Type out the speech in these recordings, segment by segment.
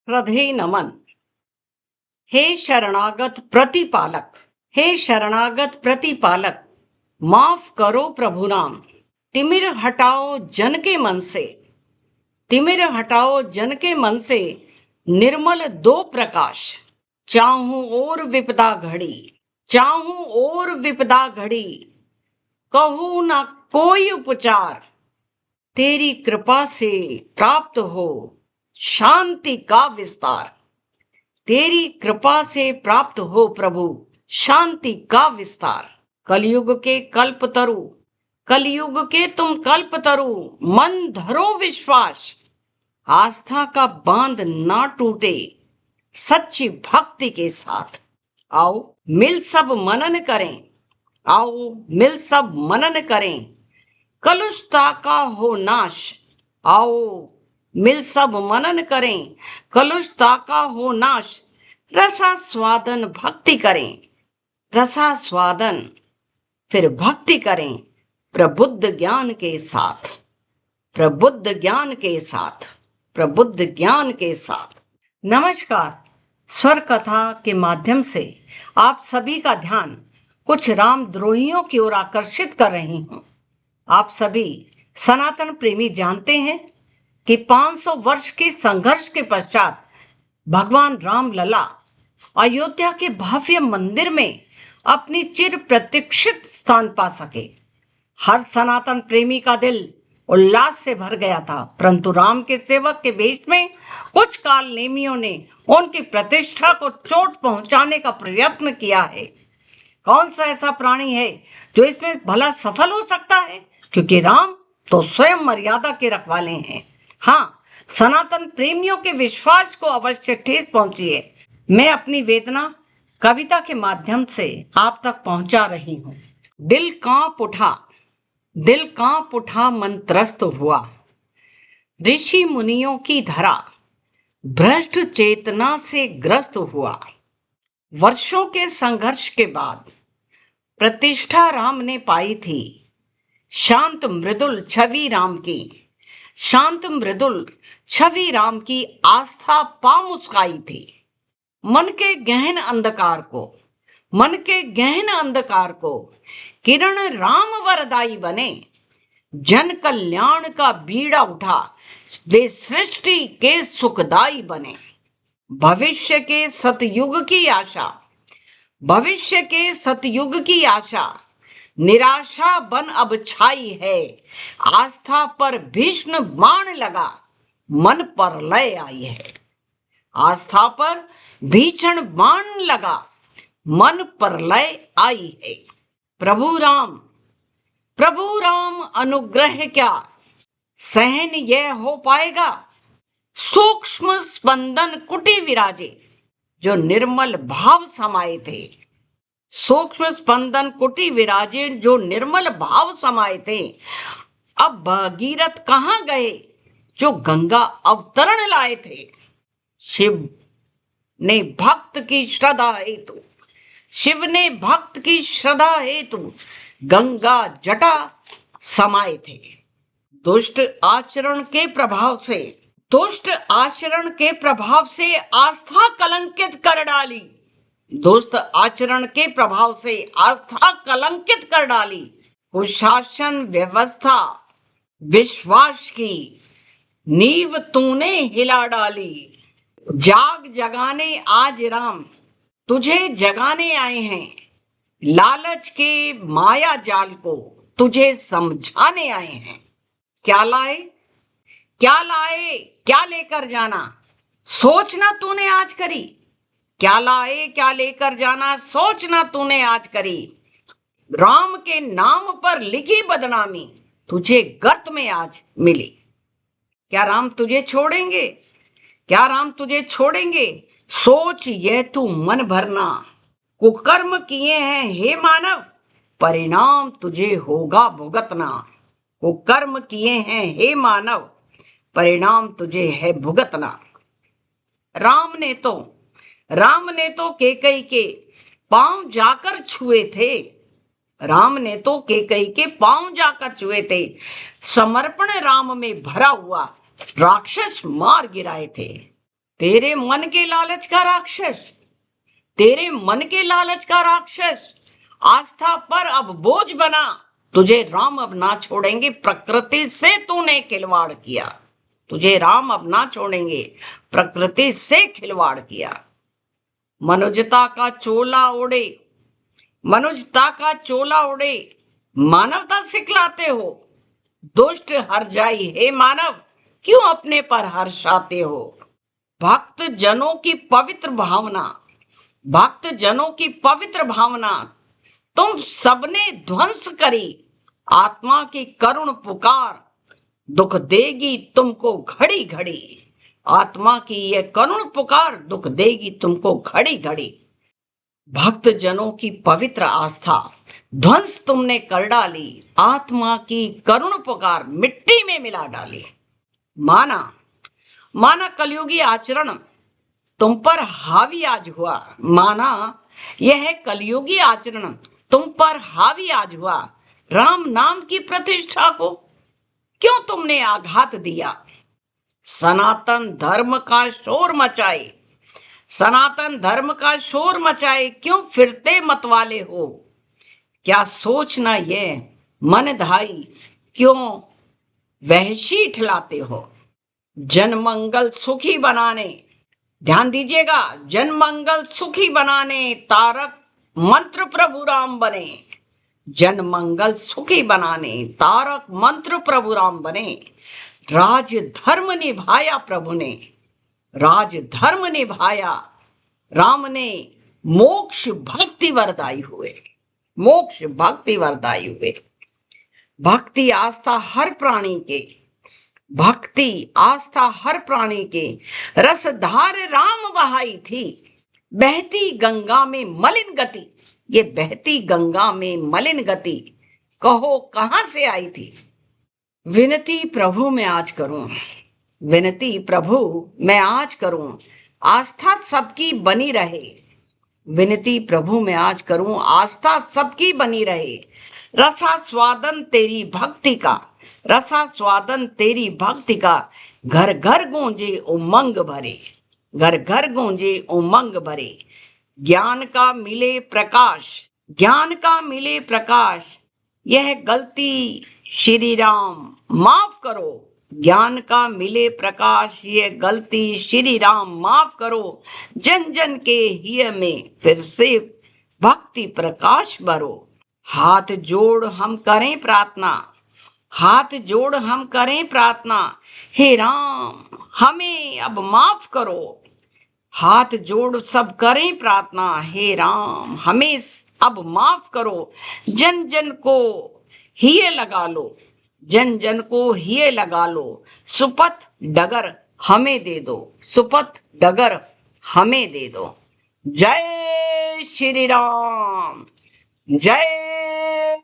श्रद्धे नमन। हे शरणागत प्रतिपालक, हे शरणागत प्रतिपालक, माफ करो प्रभु नाम। तिमिर हटाओ जन के मन से, तिमिर हटाओ जन के मन से, निर्मल दो प्रकाश। चाहूं और विपदा घड़ी, चाहूं और विपदा घड़ी, कहूं ना कोई उपचार। तेरी कृपा से प्राप्त हो शांति का विस्तार। तेरी कृपा से प्राप्त हो प्रभु शांति का विस्तार। कलयुग के कल्पतरु, कलयुग के तुम कल्पतरु, मन धरो विश्वास। आस्था का बांध ना टूटे सच्ची भक्ति के साथ। आओ मिल सब मनन करें, आओ मिल सब मनन करें, कलुषता का हो नाश। आओ मिल सब मनन करें, कलुषता का हो नाश। रसास्वादन भक्ति करें, रसास्वादन फिर भक्ति करें, प्रबुद्ध ज्ञान के साथ, प्रबुद्ध ज्ञान के साथ, प्रबुद्ध ज्ञान के साथ। नमस्कार। स्वर कथा के माध्यम से आप सभी का ध्यान कुछ रामद्रोहियों की ओर आकर्षित कर रही हूं। आप सभी सनातन प्रेमी जानते हैं कि 500 वर्ष के संघर्ष के पश्चात भगवान राम लला अयोध्या के भव्य मंदिर में अपनी चिर प्रतीक्षित स्थान पा सके। हर सनातन प्रेमी का दिल उल्लास से भर गया था, परंतु राम के सेवक के भेष में कुछ काल नेमियों ने उनकी प्रतिष्ठा को चोट पहुंचाने का प्रयत्न किया है। कौन सा ऐसा प्राणी है जो इसमें भला सफल हो सकता है? क्योंकि राम तो स्वयं मर्यादा के रखवाले हैं। हाँ, सनातन प्रेमियों के विश्वास को अवश्य ठेस पहुंची है। मैं अपनी वेदना कविता के माध्यम से आप तक पहुंचा रही हूँ। दिल कांप उठा, दिल कांप उठा, मन त्रस्त हुआ। ऋषि मुनियों की धरा भ्रष्ट चेतना से ग्रस्त हुआ। वर्षों के संघर्ष के बाद प्रतिष्ठा राम ने पाई थी। शांत मृदुल छवि राम की, शांत मृदुल छवि राम की आस्था पा मुस्काई थी। मन के गहन अंधकार को, मन के गहन अंधकार को किरण राम वरदाई बने। जन कल्याण का बीड़ा उठा, वे सृष्टि के सुखदाई बने। भविष्य के सतयुग की आशा, भविष्य के सतयुग की आशा, निराशा बन अब छाई है। आस्था पर भीषण बाण लगा, मन पर लय आई है। आस्था पर भीषण बाण लगा, मन पर लय आई है। प्रभु राम, प्रभु राम अनुग्रह क्या सहन यह हो पाएगा। सूक्ष्म स्पंदन कुटी विराजे, जो निर्मल भाव समाये थे। सूक्ष्म स्पंदन कुटी विराजे, जो निर्मल भाव समाये थे। अब भगीरथ कहाँ गए, जो गंगा अवतरण लाए थे। शिव ने भक्त की श्रद्धा हेतु, शिव ने भक्त की श्रद्धा हेतु गंगा जटा समाये थे। दुष्ट आचरण के प्रभाव से, दुष्ट आचरण के प्रभाव से आस्था कलंकित कर डाली। दुष्ट आचरण के प्रभाव से आस्था कलंकित कर डाली। कुशासन व्यवस्था विश्वास की नींव तूने हिला डाली। जाग जगाने आज राम तुझे जगाने आए हैं। लालच के माया जाल को तुझे समझाने आए हैं। क्या लाए, क्या लाए, क्या लेकर जाना, सोचना तूने आज करी। क्या लाए, क्या लेकर जाना, सोचना तूने आज करी। राम के नाम पर लिखी बदनामी तुझे गर्त में आज मिली। क्या राम तुझे छोड़ेंगे, क्या राम तुझे छोड़ेंगे। सोच यह तू मन भरना। कुकर्म किए हैं हे मानव, परिणाम तुझे होगा भुगतना। कुकर्म किए हैं हे मानव, परिणाम तुझे है भुगतना। राम ने तो कैकेयी के पांव जाकर छुए थे। राम ने तो कैकेयी के पांव जाकर छुए थे। समर्पण राम में भरा हुआ राक्षस मार गिराए थे। तेरे मन के लालच का राक्षस, तेरे मन के लालच का राक्षस आस्था पर अब बोझ बना। तुझे राम अब ना छोड़ेंगे, प्रकृति से तूने खिलवाड़ किया। तुझे राम अब ना छोड़ेंगे, प्रकृति से खिलवाड़ किया। मनुजता का चोला उड़े, मनुजता का चोला उड़े, मानवता सिखलाते हो। दुष्ट हर जाई हे मानव, क्यों अपने पर हर्षाते हो। भक्त जनों की पवित्र भावना, भक्त जनों की पवित्र भावना तुम सबने ध्वंस करी। आत्मा की करुण पुकार दुख देगी तुमको घड़ी घड़ी। आत्मा की यह करुण पुकार दुख देगी तुमको घड़ी घड़ी। भक्त जनों की पवित्र आस्था ध्वंस तुमने कर डाली। आत्मा की करुण पुकार मिट्टी में मिला डाली। माना, माना कलयुगी आचरण तुम पर हावी आज हुआ। माना यह कलयुगी आचरण तुम पर हावी आज हुआ। राम नाम की प्रतिष्ठा को क्यों तुमने आघात दिया। सनातन धर्म का शोर मचाए, सनातन धर्म का शोर मचाए क्यों फिरते मतवाले हो। क्या सोचना ये मन धाई क्यों वहशी ठिलाते हो। जन मंगल सुखी बनाने, ध्यान दीजिएगा, जन मंगल सुखी बनाने तारक मंत्र प्रभु राम बने। जन मंगल सुखी बनाने तारक मंत्र प्रभु राम बने। राज धर्म निभाया प्रभु ने, राज धर्म निभाया राम ने। मोक्ष भक्ति वरदाई हुए, मोक्ष भक्ति वरदाई हुए। भक्ति आस्था हर प्राणी के, भक्ति आस्था हर प्राणी के रसधार राम बहाई थी। बहती गंगा में मलिन गति, ये बहती गंगा में मलिन गति कहो कहां से आई थी। विनती प्रभु मैं आज करूं, विनती प्रभु मैं आज करूं, आस्था सबकी बनी रहे। विनती प्रभु मैं आज करूं, आस्था सबकी बनी रहे। रसा स्वादन तेरी भक्ति का, रसा स्वादन तेरी भक्ति का घर घर गूंजे उमंग भरे। घर घर गूंजे उमंग भरे। ज्ञान का मिले प्रकाश, ज्ञान का मिले प्रकाश यह गलती श्री राम माफ करो। ज्ञान का मिले प्रकाश ये गलती श्री राम माफ करो। जन जन के हिय में फिर से भक्ति प्रकाश भरो। हाथ जोड़ हम करें प्रार्थना, हाथ जोड़ हम करें प्रार्थना, हे राम हमें अब माफ करो। हाथ जोड़ सब करें प्रार्थना, हे राम हमें अब माफ करो। जन जन को हिय लगा लो, जन जन को हिय लगा लो। सुपथ डगर हमें दे दो, सुपथ डगर हमें दे दो। जय श्री राम, जय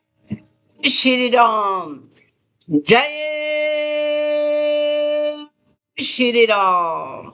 श्री राम, जय श्री राम।